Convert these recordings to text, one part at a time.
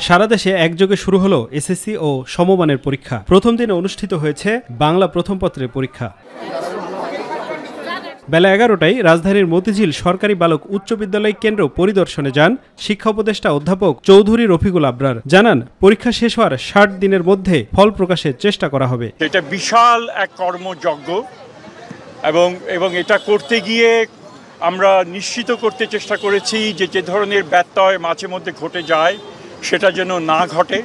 সারা দেশে একযোগে শুরু হলো এসএসসি ও সমমানের পরীক্ষা। প্রথম দিনে অনুষ্ঠিত হয়েছে বাংলা প্রথম পত্রের পরীক্ষা। বেলা ১১টায় রাজধানীর মতিঝিল সরকারি বালক উচ্চ বিদ্যালয় কেন্দ্র পরিদর্শনে যান শিক্ষা উপদেষ্টা অধ্যাপক চৌধুরী রফিকুল আবরার। জানান, পরীক্ষা শেষ হওয়ার ৬০ দিনের মধ্যে ফল প্রকাশের চেষ্টা করা হবে। এটা বিশাল এক কর্মযজ্ঞ এবং এটা করতে গিয়ে আমরা নিশ্চিত করতে চেষ্টা করেছি যে ধরনের ব্যত্যয় মাঝে মধ্যে ঘটে যায় সেটা যেন না ঘটে।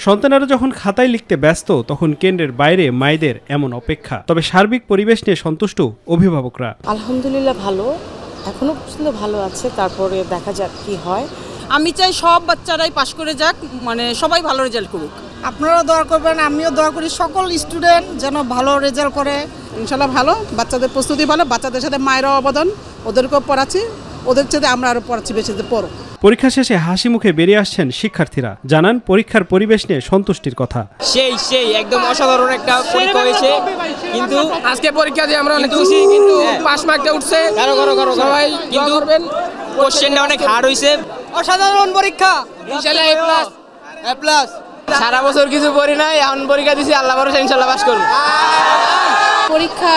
সন্তানেরা যখন খাতায় লিখতে ব্যস্ত তখন কেন্দ্রের বাইরে মায়েদের এমন অপেক্ষা। তবে সার্বিক পরিবেশ নিয়ে সন্তুষ্ট অভিভাবকরা। আলহামদুলিল্লাহ ভালো, এখনো পর্যন্ত ভালো আছে, তারপরে দেখা যাক কি হয়। আমি চাই সব বাচ্চারাই পাশ করে যাক, মানে সবাই ভালো রেজাল্ট করুক। আপনারা দোয়া করবেন, আমিও দোয়া করি সকল স্টুডেন্ট যেন ভালো রেজাল্ট করে। ইনশাল্লাহ ভালো, বাচ্চাদের প্রস্তুতি ভালো, বাচ্চাদের সাথে মায়েরও অবদান, ওদেরকেও পড়াচ্ছি, ওদের সাথে আমরা আরো পড়াচ্ছি, বেশি পড়ো। পরীক্ষা শেষে হাসি মুখে বেরিয়ে আসছেন শিক্ষার্থীরা। জানান, পরীক্ষার পরিবেশ নিয়ে সন্তুষ্টির কথা। সেই একদম অসাধারণ একটা পরীক্ষা হয়েছে, কিন্তু আজকে পরীক্ষা দিয়ে আমরা অনেক খুশি। কিন্তু পাস মার্কটা উঠছে, সবাই কিন্তু কোশ্চেনটা অনেক হার্ড হয়েছে। অসাধারণ পরীক্ষা, ইনশাআল্লাহ এ প্লাস। সারা বছর কিছু পড়ি নাই, এখন পরীক্ষা দিছি, আল্লাহ ভরসা ইনশাআল্লাহ পাস করব। পরীক্ষা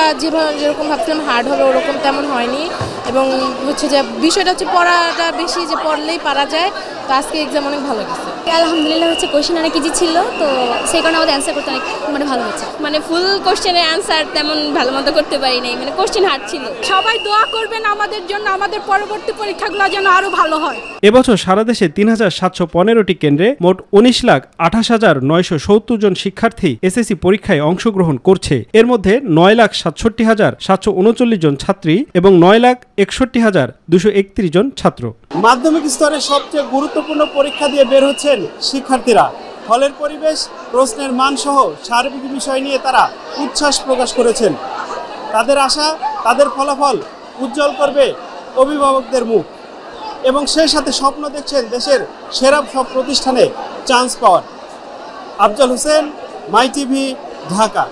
যেরকম ভাবছিলাম হার্ড হবে ওরকম তেমন হয়নি, এবং হচ্ছে যে বিষয়টা হচ্ছে পড়াটা বেশি, যে পড়লেই পারা যায়। তো আজকে এক্সাম অনেক ভালো গেছে আলহামদুলিল্লাহ। হচ্ছে কোশ্চেন অনেক ইজি ছিল, তো সেই কারণে আমাদের অ্যান্সার করতে অনেক ভালো হচ্ছে। মানে ফুল কোশ্চেনের অ্যান্সার তেমন ভালো মতো করতে পারি নাই, মানে কোশ্চেন হার্ড ছিল। সবাই দোয়া করবেন আমাদের জন্য, আমাদের পরবর্তী পরীক্ষাগুলো যেন আরো ভালো হয়। এবছর সারা দেশে ৩৭১৫টি কেন্দ্রে মোট ১৯,২৮,৯৭০ জন শিক্ষার্থী এসএসসি পরীক্ষায় অংশগ্রহণ করছে। এর মধ্যে ৯,৬৭,৭৩৯ জন ছাত্রী এবং ৯,৬১,২৩১ জন ছাত্র। মাধ্যমিক স্তরে সবচেয়ে গুরুত্বপূর্ণ পরীক্ষা দিয়ে বের হচ্ছেন শিক্ষার্থীরা। হলের পরিবেশ, প্রশ্নের মান সহ সার্বিক বিষয় নিয়ে তারা উচ্ছ্বাস প্রকাশ করেছেন। তাদের আশা, তাদের ফলাফল উজ্জ্বল করবে অভিভাবকদের মুখ, এবং সেই সাথে স্বপ্ন দেখছেন দেশের সেরা সব প্রতিষ্ঠানে চান্স পাওয়ার। আফজাল হোসেন, মাই টিভি, ঢাকা।